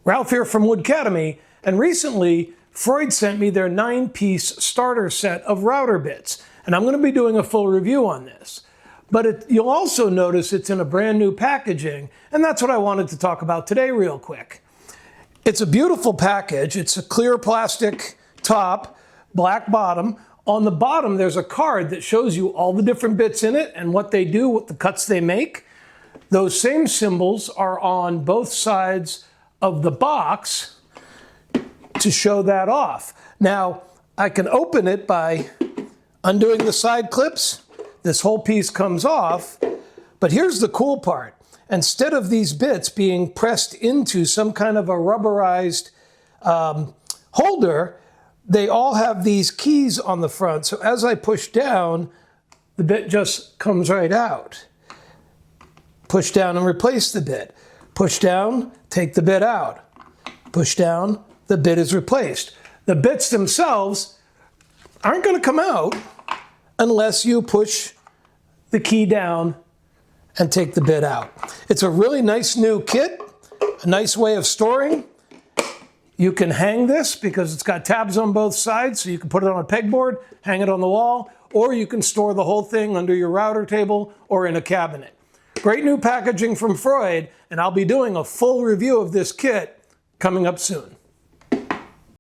Ralph here from Wood Academy, and recently Freud sent me their 9-piece starter set of router bits, and I'm going to be doing a full review on this. But you'll also notice it's in a brand new packaging, and that's what I wanted to talk about today real quick. It's a beautiful package. It's a clear plastic top, black bottom. On the bottom there's a card that shows you all the different bits in it and what they do, what the cuts they make. Those same symbols are on both sides of the box to show that off. Now, I can open it by undoing the side clips. This whole piece comes off, but here's the cool part. Instead of these bits being pressed into some kind of a rubberized holder, they all have these keys on the front. So as I push down, the bit just comes right out. Push down and replace the bit. Push down, take the bit out. Push down, the bit is replaced. The bits themselves aren't going to come out unless you push the key down and take the bit out. It's a really nice new kit, a nice way of storing. You can hang this because it's got tabs on both sides, so you can put it on a pegboard, hang it on the wall, or you can store the whole thing under your router table or in a cabinet. Great new packaging from Freud, and I'll be doing a full review of this kit coming up soon.